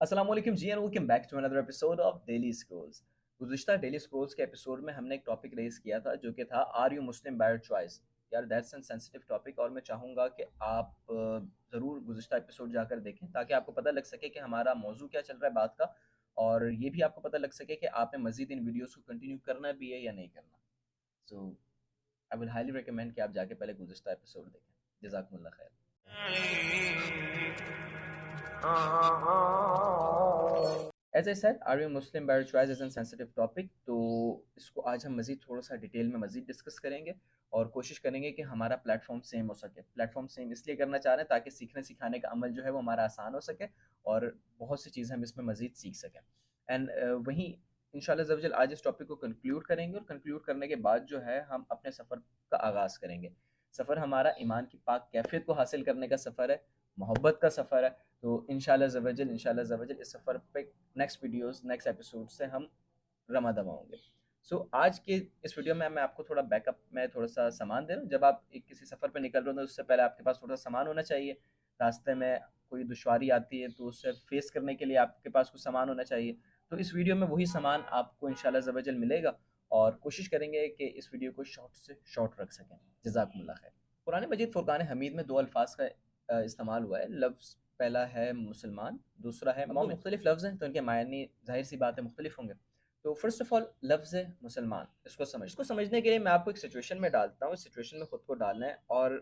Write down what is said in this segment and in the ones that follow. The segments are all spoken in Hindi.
अस्सलाम वालेकुम ji and welcome back to another episode of daily scrolls. गुज़िश्ता डेली स्क्रॉल्स के एपिसोड में हमने एक टॉपिक रेज़ किया था जो कि था are you Muslim by choice. यार दैट्स एन सेंसिटिव टॉपिक और मैं चाहूँगा कि आप ज़रूर गुज़िश्ता एपिसोड जाकर देखें ताकि आपको पता लग सके कि हमारा मौजू क्या चल रहा है बात का, और ये भी आपको पता लग सके कि आपने मज़ीद इन वीडियोज़ को कंटिन्यू करना भी है या नहीं करना। So I will highly recommend कि आप जाके पहले गुज़िश्ता एपिसोड देखें। जज़ाकुमुल्लाह खैर। As I said, are you Muslim by choice is an sensitive topic, तो इसको आज हम मज़ीद थोड़ा सा डिटेल में मज़ीद डिस्कस करेंगे और कोशिश करेंगे कि हमारा प्लेटफॉर्म सेम हो सके। प्लेटफॉर्म सेम इसलिए करना चाह रहे हैं ताकि सीखने सिखाने का अमल जो है वो हमारा आसान हो सके और बहुत सी चीज़ें हम इसमें मज़ीद सीख सकें। एंड वहीं इंशाल्लाह ज़वजल आज इस टॉपिक को कंक्लूड करेंगे और कंक्लूड करने के बाद जो है हम अपने सफ़र का आगाज़ करेंगे। सफ़र हमारा ईमान की पाक कैफियत को हासिल करने का सफ़र है, मोहब्बत का सफ़र है। तो इंशाल्लाह ज़वजल इस सफ़र पे नेक्स्ट वीडियोस नेक्स्ट एपिसोड से हम रमा दमा होंगे। सो आज के इस वीडियो में मैं आपको थोड़ा बैकअप में थोड़ा सा सामान दे रहा हूँ। जब आप एक किसी सफ़र पे निकल रहे हो तो उससे पहले आपके पास थोड़ा सामान होना चाहिए। रास्ते में कोई दुश्वारी आती है तो उससे फेस करने के लिए आपके पास कुछ सामान होना चाहिए। तो इस वीडियो में वही सामान आपको इंशाल्लाह ज़वजल मिलेगा और कोशिश करेंगे कि इस वीडियो को शॉर्ट से शॉर्ट रख सकें। जज़ाकुमुल्लाह खैर। कुरान मजीद फुरकान हमीद में दो अल्फाज का इस्तेमाल हुआ है। लफ्ज़ पहला है मुसलमान, दूसरा है मोमिन। मुख्तलिफ लफ्ज़ हैं तो इनके मायने ज़ाहिर सी बात है मुख्तलिफ होंगे। तो फर्स्ट ऑफ ऑल लफ्ज़ मुसलमान, इसको समझने के लिए मैं आपको एक सिचुएशन में डालता हूँ। इस सिचुएशन में खुद को डालना है और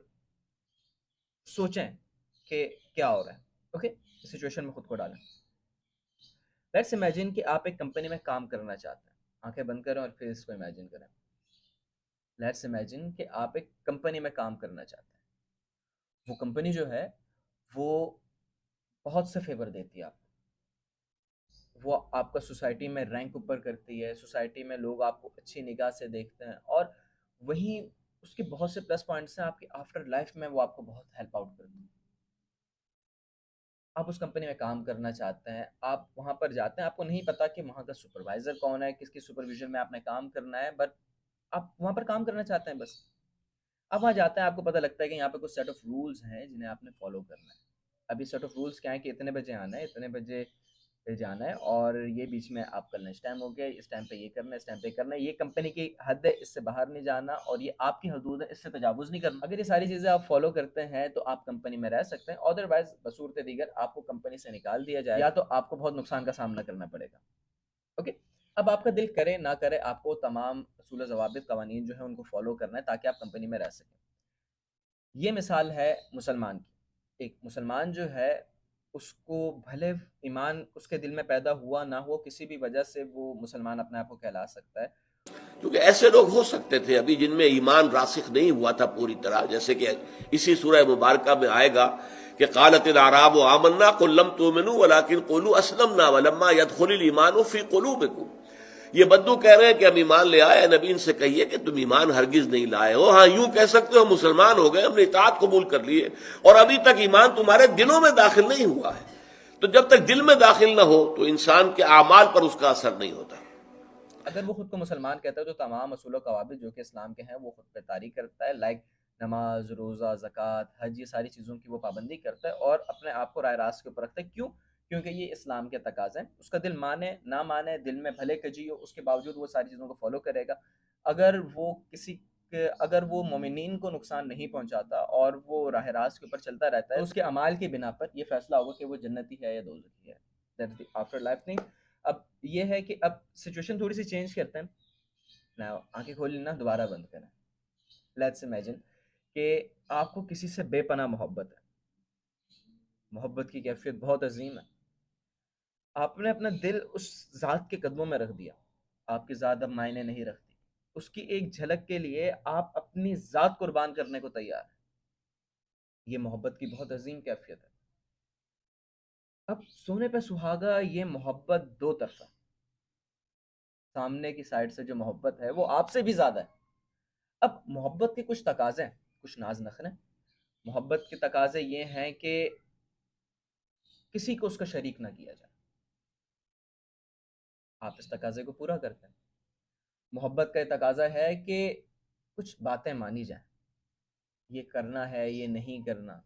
सोचें कि क्या हो रहा है। ओके, इस सिचुएशन में खुद को डालें। लेट्स इमेजिन कि आप एक कंपनी में काम करना चाहते हैं। आंखें बंद करें और फिर इसको इमेजिन करें। लेट्स इमेजिन कि आप एक कंपनी में काम करना चाहते हैं। वो कंपनी जो है वो बहुत से फेवर देती है आपको। वो आपका सोसाइटी में रैंक ऊपर करती है, सोसाइटी में लोग आपको अच्छी निगाह से देखते हैं और वहीं उसके बहुत से प्लस पॉइंट्स हैं। आपकी आफ्टर लाइफ में वो आपको बहुत हेल्प आउट करती है। आप उस कंपनी में काम करना चाहते हैं, आप वहाँ पर जाते हैं, आपको नहीं पता कि वहाँ का सुपरवाइज़र कौन है, किसकी सुपरविजन में आपने काम करना है, बट आप वहाँ पर काम करना चाहते हैं बस। आप वहाँ जाते हैं, आपको पता लगता है कि यहाँ पे कुछ सेट ऑफ रूल्स हैं जिन्हें आपने फॉलो करना है। अभी सेट ऑफ रूल्स क्या है कि इतने बजे आना है, इतने बजे पे जाना है और ये बीच में आपका लंच टाइम हो गया, इस टाइम पे ये करना है, इस टाइम पे करना है, ये कंपनी की हद है, इससे बाहर नहीं जाना और ये आपकी हदूद है, इससे तजावुज़ नहीं करना। अगर ये सारी चीज़ें आप फॉलो करते हैं तो आप कंपनी में रह सकते हैं, अदरवाइज बसूरत दीगर आपको कंपनी से निकाल दिया जाए या तो आपको बहुत नुकसान का सामना करना पड़ेगा। ओके, अब आपका दिल करे ना करे आपको तमाम असूल ज़वाबित कवानीन जो है उनको फॉलो करना है ताकि आप कंपनी में रह सकें। ये मिसाल है मुसलमान की। एक मुसलमान जो है उसको भले ईमान उसके दिल में पैदा हुआ ना हुआ, किसी भी वजह से वो मुसलमान अपने आप को कहला सकता है। क्योंकि ऐसे लोग हो सकते थे अभी जिनमें ईमान रासिख नहीं हुआ था पूरी तरह, जैसे कि इसी सूरह मुबारक में आएगा कि कालत आराब आमन्ना कुल्लम तुमिनु वलाकिन कुलू असलमना वलम्मा यदखुलिल ईमानु फी कुलूबिकुम। ये बद्दू कह रहे हैं कि हम ईमान ले आए, नबी इनसे कहिए कि तुम ईमान हरगिज नहीं लाए हो। हाँ, यूं कह सकते हो मुसलमान हो गए, हमने इताअत कबूल कर लिए और अभी तक ईमान तुम्हारे दिलों में दाखिल नहीं हुआ है। तो जब तक दिल में दाखिल ना हो तो इंसान के आमाल पर उसका असर नहीं होता। अगर वो खुद को मुसलमान कहता है तो तमाम असूल कवाबिद जो कि इस्लाम के हैं वो खुद पे तारी करता है, लाइक नमाज, रोज़ा, ज़कात, हज, ये सारी चीज़ों की वो पाबंदी करता है और अपने आप को राय रास्त के ऊपर रखता है। क्यों? क्योंकि ये इस्लाम के तकाज़े हैं। उसका दिल माने ना माने, दिल में भले कजी हो, उसके बावजूद वो सारी चीज़ों को फॉलो करेगा। अगर वो अगर वो मोमिनीन को नुकसान नहीं पहुंचाता और वो राह रास्त के ऊपर चलता रहता है तो उसके अमाल की बिना पर ये फैसला होगा कि वो जन्नती है या दोज़खी है। That's the after life thing. अब ये है कि अब सिचुएशन थोड़ी सी चेंज करते हैं ना। आंखें खोल लेना, दोबारा बंद करें। लेट्स इमेजिन कि आपको किसी से बेपनाह मोहब्बत है। मोहब्बत की कैफियत बहुत अजीम है। आपने अपना दिल उस ज़ात के कदमों में रख दिया। आपकी ज़ात अब मायने नहीं रखती। उसकी एक झलक के लिए आप अपनी ज़ात कुर्बान करने को तैयार हैं। ये मोहब्बत की बहुत अजीम कैफियत है। अब सोने पे सुहागा, ये मोहब्बत दो तरफा। सामने की साइड से जो मोहब्बत है वो आपसे भी ज़्यादा है। अब मोहब्बत के कुछ तकाज़े हैं, कुछ नाज़ नखरे। मोहब्बत के तकाज़े ये हैं कि किसी को उसका शरीक ना किया जाए। आप इस तकाज़े को पूरा करते हैं। मोहब्बत का ये तकाज़ा है कि कुछ बातें मानी जाएँ। ये करना है, ये नहीं करना,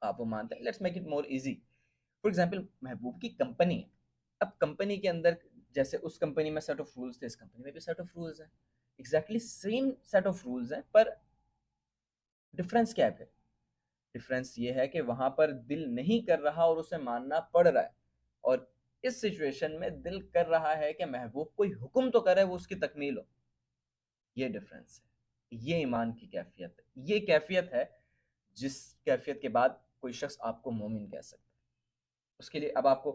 आप वो मानते हैं। Let's make it more easy. For example महबूब की कंपनी है, अब कंपनी के अंदर जैसे उस कंपनी में सेट ऑफ रूल्स थे, इस कंपनी में भी सेट ऑफ रूल्स हैं, exactly same set of rules हैं, पर डिफरेंस क्या है फिर? डिफरेंस ये है कि वहां पर दिल नहीं कर रहा और उसे मानना पड़ रहा है, और इस सिचुएशन में दिल कर रहा है कि महबूब कोई हुक्म तो करे, वो उसकी तकमील हो। ये डिफरेंस है, ये ईमान की कैफियत है, ये कैफियत है जिस कैफियत के बाद कोई शख्स आपको मोमिन कह सकता है। उसके लिए अब आपको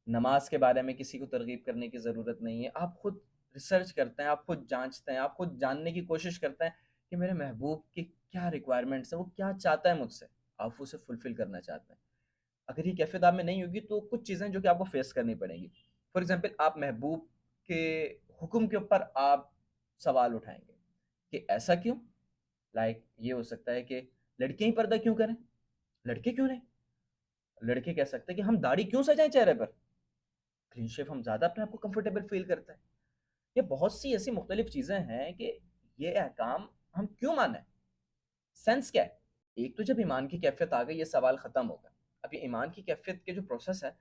नमाज के बारे में किसी को तरगीब करने की ज़रूरत नहीं है, आप खुद रिसर्च करते हैं, आप खुद जांचते हैं, आप खुद जानने की कोशिश करते हैं कि मेरे महबूब की क्या रिक्वायरमेंट्स हैं, वो क्या चाहता है मुझसे, आप उसे फुलफिल करना चाहते हैं। अगर ये कैफियत आप में नहीं होगी तो कुछ चीज़ें जो कि आपको फेस करनी पड़ेंगी। फॉर एग्जाम्पल आप महबूब के हुक्म के ऊपर आप सवाल उठाएंगे कि ऐसा क्यों, लाइक ये हो सकता है कि लड़के ही पर्दा क्यों करें, लड़के क्यों नहीं, लड़के कह सकते हैं कि हम दाढ़ी क्यों सजाएं चेहरे पर, क्लीन शेव हम ज़्यादा अपने आप को कंफर्टेबल फील करते हैं। ये बहुत सी ऐसी मुख्तलिफ चीज़ें हैं कि ये अहकाम हम क्यों माने, सेंस क्या है? एक तो जब ईमान की कैफियत आ गई ये सवाल ख़त्म हो गया। अब ये ईमान की कैफियत के जो प्रोसेस है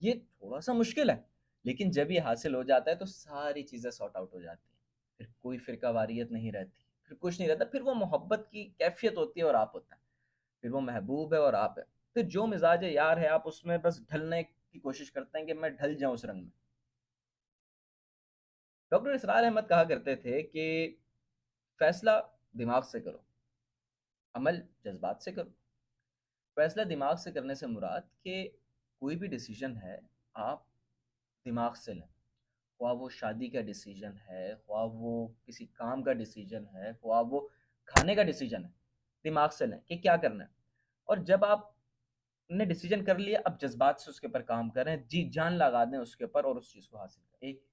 ये थोड़ा सा मुश्किल है, लेकिन जब ये हासिल हो जाता है तो सारी चीज़ें सॉर्ट आउट हो जाती हैं। फिर कोई फ़िरका वारियत नहीं रहती, फिर कुछ नहीं रहता, फिर वो मोहब्बत की कैफियत होती है और आप होता है, फिर वो महबूब है और आप है। फिर जो मिजाज यार है आप उसमें बस ढलने की कोशिश करते हैं कि मैं ढल जाऊं उस रंग में। डॉक्टर इसरार अहमद कहा करते थे कि फैसला दिमाग से करो, अमल जज्बात से करो। फैसला दिमाग से करने से मुराद कि कोई भी डिसीजन है आप दिमाग से लें, ख्वाह वो शादी का डिसीजन है, ख्वाह वो किसी काम का डिसीजन है, ख्वाह वो खाने का डिसीजन है, दिमाग से लें कि क्या करना है। और जब आपने डिसीजन कर लिया अब जज्बात से उसके ऊपर काम करें, जी जान लगा दें उसके ऊपर और उस चीज़ को हासिल करें। एक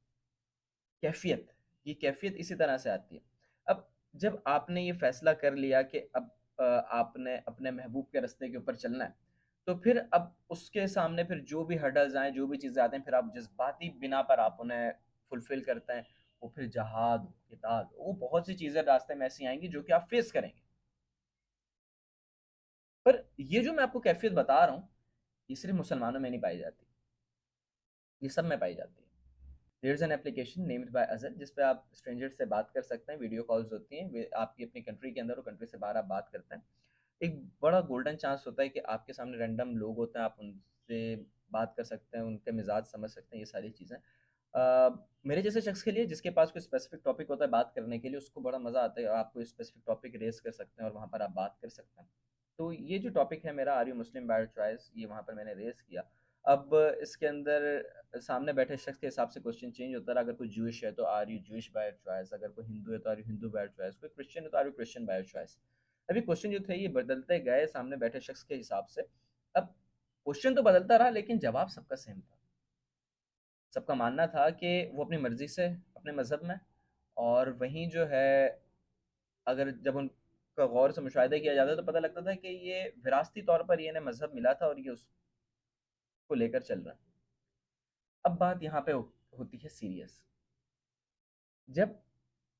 कैफियत, ये कैफियत इसी तरह से आती है। अब जब आपने ये फैसला कर लिया कि अब आपने अपने महबूब के रास्ते के ऊपर चलना है, तो फिर अब उसके सामने फिर जो भी हर्डल्स आएँ, जो भी चीज़ें आती हैं, फिर आप जज़्बाती बिना पर आप उन्हें फुलफ़िल करते हैं। वो फिर जहाद, क़िताल, वो बहुत सी चीज़ें रास्ते में ऐसी आएँगी जो कि आप फ़ेस करेंगे। पर ये जो मैं आपको कैफ़ियत बता रहा हूँ, ये सिर्फ़ मुसलमानों में नहीं पाई जाती, ये सब में पाई जाती है। There is an application named by Azar जिस पे आप स्ट्रेंजर से बात कर सकते हैं, वीडियो कॉल्स होती हैं, वे आपकी अपनी कंट्री के अंदर और कंट्री से बाहर आप बात करते हैं। एक बड़ा गोल्डन चांस होता है कि आपके सामने रैंडम लोग होते हैं, आप उनसे बात कर सकते हैं, उनके मिजाज समझ सकते हैं, ये सारी चीज़ें। मेरे जैसे शख्स के लिए जिसके पास कोई स्पेसिफिक टॉपिक होता है बात करने के लिए, उसको बड़ा मज़ा आता है, आप कोई स्पेसिफिक टॉपिक रेज़ कर सकते हैं और वहाँ पर आप बात कर सकते हैं। तो ये जो टॉपिक है मेरा, are you Muslim by choice, ये वहाँ पर मैंने रेज़ किया। अब इसके अंदर सामने बैठे शख्स के हिसाब से क्वेश्चन चेंज होता रहा। अगर कोई ज्यूइश है तो are you Jewish by choice, अगर कोई हिंदू है तो are you Hindu by choice, कोई क्रिश्चियन है तो are you Christian by choice. अभी क्वेश्चन जो थे ये बदलते गए सामने बैठे शख्स के हिसाब से। अब क्वेश्चन तो बदलता रहा लेकिन जवाब सबका सेम था। सबका मानना था कि वो अपनी मर्ज़ी से अपने मज़हब में, और वहीं जो है अगर जब उनका गौर से मुशाहिदा किया जाता है तो पता लगता था कि ये विरासती तौर पर ये इन्हें मज़हब मिला था और ये उसको लेकर चल रहा है। अब बात यहाँ पे होती है सीरियस। जब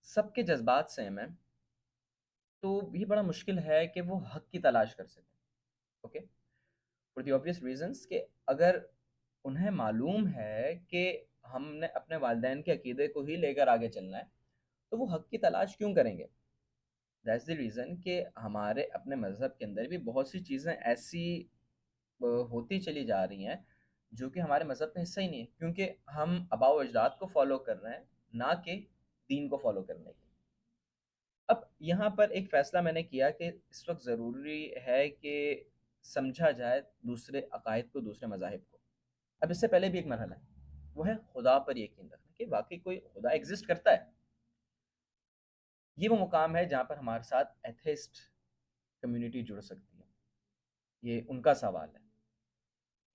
सबके जज़्बात सेम हैं तो ये बड़ा मुश्किल है कि वो हक़ की तलाश कर सकें। Okay? For the obvious reasons कि अगर उन्हें मालूम है कि हमने अपने वालिदैन के अकीदे को ही लेकर आगे चलना है, तो वो हक़ की तलाश क्यों करेंगे? दैट्स द रीज़न कि हमारे अपने मज़हब के अंदर भी बहुत सी चीज़ें ऐसी होती चली जा रही हैं, जो कि हमारे मज़हब का हिस्सा ही नहीं है, क्योंकि हम आबाओ अजदाद को फ़ॉलो कर रहे हैं, ना कि दीन को फ़ॉलो करने के। अब यहाँ पर एक फ़ैसला मैंने किया कि इस वक़्त ज़रूरी है कि समझा जाए दूसरे अक़ाइद को, दूसरे मज़ाहिब को। अब इससे पहले भी एक मरहला है, वो है खुदा पर यकीन रखना कि वाक़ई कोई खुदा एग्ज़िस्ट करता है। ये वो मुकाम है जहाँ पर हमारे साथ एथिस्ट कम्युनिटी जुड़ सकती है। ये उनका सवाल है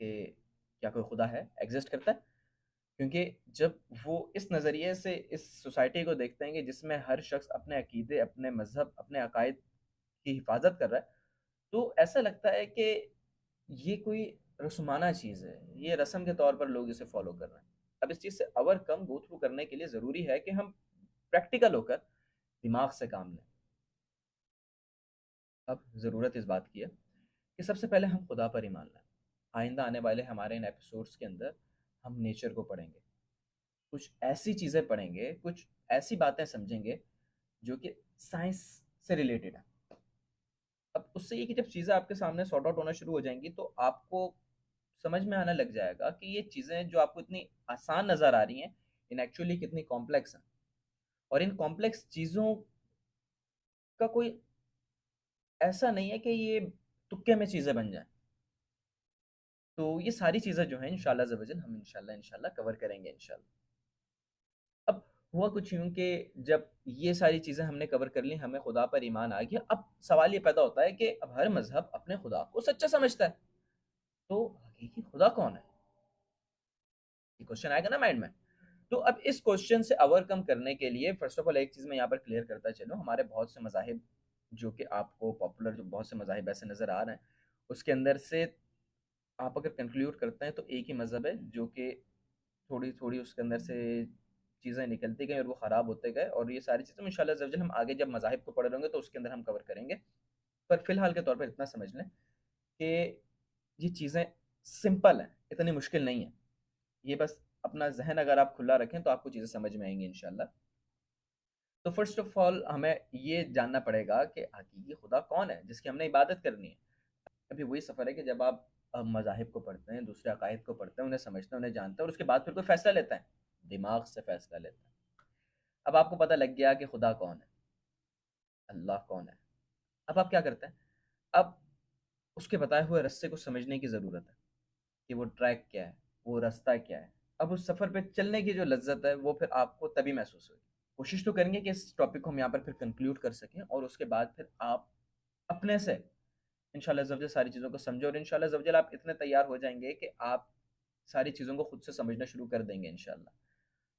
कि क्या कोई खुदा है, एग्ज़िस्ट करता है? क्योंकि जब वो इस नज़रिए से इस सोसाइटी को देखते हैं कि जिसमें हर शख्स अपने अक़ीदे, अपने मज़हब, अपने अक़ाइद की हिफ़ाज़त कर रहा है, तो ऐसा लगता है कि ये कोई रस्माना चीज़ है, ये रस्म के तौर पर लोग इसे फ़ॉलो कर रहे हैं। अब इस चीज़ से ओवरकम गो थ्रू करने के लिए ज़रूरी है कि हम प्रैक्टिकल होकर दिमाग से काम लें। अब ज़रूरत इस बात की है कि सबसे पहले हम खुदा पर ईमान लाएँ। आइंदा आने वाले हमारे इन एपिसोड्स के अंदर हम नेचर को पढ़ेंगे, कुछ ऐसी चीज़ें पढ़ेंगे, कुछ ऐसी बातें समझेंगे जो कि साइंस से रिलेटेड है। अब उससे ये कि जब चीज़ें आपके सामने सॉर्ट आउट होना शुरू हो जाएँगी तो आपको समझ में आने लग जाएगा कि ये चीज़ें जो आपको इतनी आसान नज़र आ रही हैं, इन एक्चुअली कितनी कॉम्प्लेक्स हैं। और इन कॉम्प्लेक्स चीज़ों का कोई ऐसा नहीं है कि ये तुक्के में चीज़ें बन जाएँ। तो ये सारी चीज़ें जो हैं इंशाअल्लाह ज़ वजल हम इंशाअल्लाह कवर करेंगे इंशाअल्लाह। अब हुआ कुछ यूँ कि जब ये सारी चीज़ें हमने कवर कर ली, हमें खुदा पर ईमान आ गया, अब सवाल ये पैदा होता है कि अब हर मज़हब अपने खुदा को सच्चा समझता है। तो हकीकी खुदा कौन है? ये क्वेश्चन आएगा ना माइंड में। तो अब इस क्वेश्चन से ओवरकम करने के लिए फ़र्स्ट ऑफ ऑल एक चीज़ मैं यहाँ पर क्लियर करता चलूँ, हमारे बहुत से मज़ाहिब जो कि आपको पॉपुलर जो बहुत से मज़ाहिब ऐसे नज़र आ रहे हैं, उसके अंदर से आप अगर कंक्लूड करते हैं तो एक ही मज़हब है जो कि थोड़ी-थोड़ी उसके अंदर से चीज़ें निकलती गई और वो ख़राब होते गए, और ये सारी चीज़ें इंशाअल्लाह ज़्ज़ा वजल हम आगे जब मज़ाहिब को पढ़ रहे होंगे तो उसके अंदर हम कवर करेंगे। पर फ़िलहाल के तौर पर इतना समझ लें कि ये चीज़ें सिंपल हैं, इतनी मुश्किल नहीं है। ये बस अपना ज़हन अगर आप खुला रखें तो आपको चीज़ें समझ में आएँगी इंशाअल्लाह। तो फ़र्स्ट ऑफ़ ऑल हमें ये जानना पड़ेगा कि हकीकी खुदा कौन है जिसकी हमने इबादत करनी है। अभी वही सफ़र है कि जब आप मज़ाहिब को पढ़ते हैं, दूसरे अकायद को पढ़ते हैं, उन्हें समझते हैं, उन्हें जानते हैं और उसके बाद फिर कोई फ़ैसला लेते हैं, दिमाग से फ़ैसला लेते हैं। अब आपको पता लग गया कि खुदा कौन है, अल्लाह कौन है। अब आप क्या करते हैं? अब उसके बताए हुए रास्ते को समझने की ज़रूरत है कि वो ट्रैक क्या है, वो रास्ता क्या है। अब उस सफ़र पे चलने की जो लज़्ज़त है, वो फिर आपको तभी महसूस होगी। कोशिश तो करेंगे कि इस टॉपिक को हम यहाँ पर फिर कंक्लूड कर सकें और उसके बाद फिर आप अपने से इंशाल्लाह ज़वजल सारी चीज़ों को समझो और इंशाल्लाह ज़वजल आप इतने तैयार हो जाएँगे कि आप सारी चीज़ों को खुद से समझना शुरू कर देंगे इंशाल्लाह।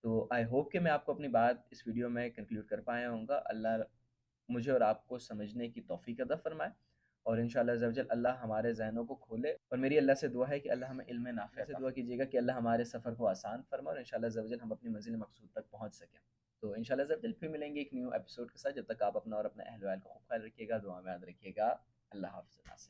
तो आई होप कि मैं आपको अपनी बात इस वीडियो में कंक्लूड कर पाया होऊँगा। अल्लाह मुझे और आपको समझने की तौफ़ीक अता फ़रमाए और इंशाल्लाह ज़ वजल अल्लाह हमारे ज़हनों को खोले, और मेरी अल्लाह से दुआ है कि अल्लाह हमें इल्म नाफ़िअ से दुआ कीजिएगा कि अल्लाह हमारे सफ़र को आसान फ़रमाए और इंशाल्लाह ज़ वजल हम अपनी मंज़िल मक़सूद तक पहुँच सकें। तो इंशाल्लाह ज़ वजल फिर मिलेंगे एक न्यू एपिसोड के साथ, जब तक आप अपना और अपने अहल-व-अयाल का खूब ख़्याल रखिएगा, दुआ में याद रखिएगा। अल्लाह हाफ़िज़।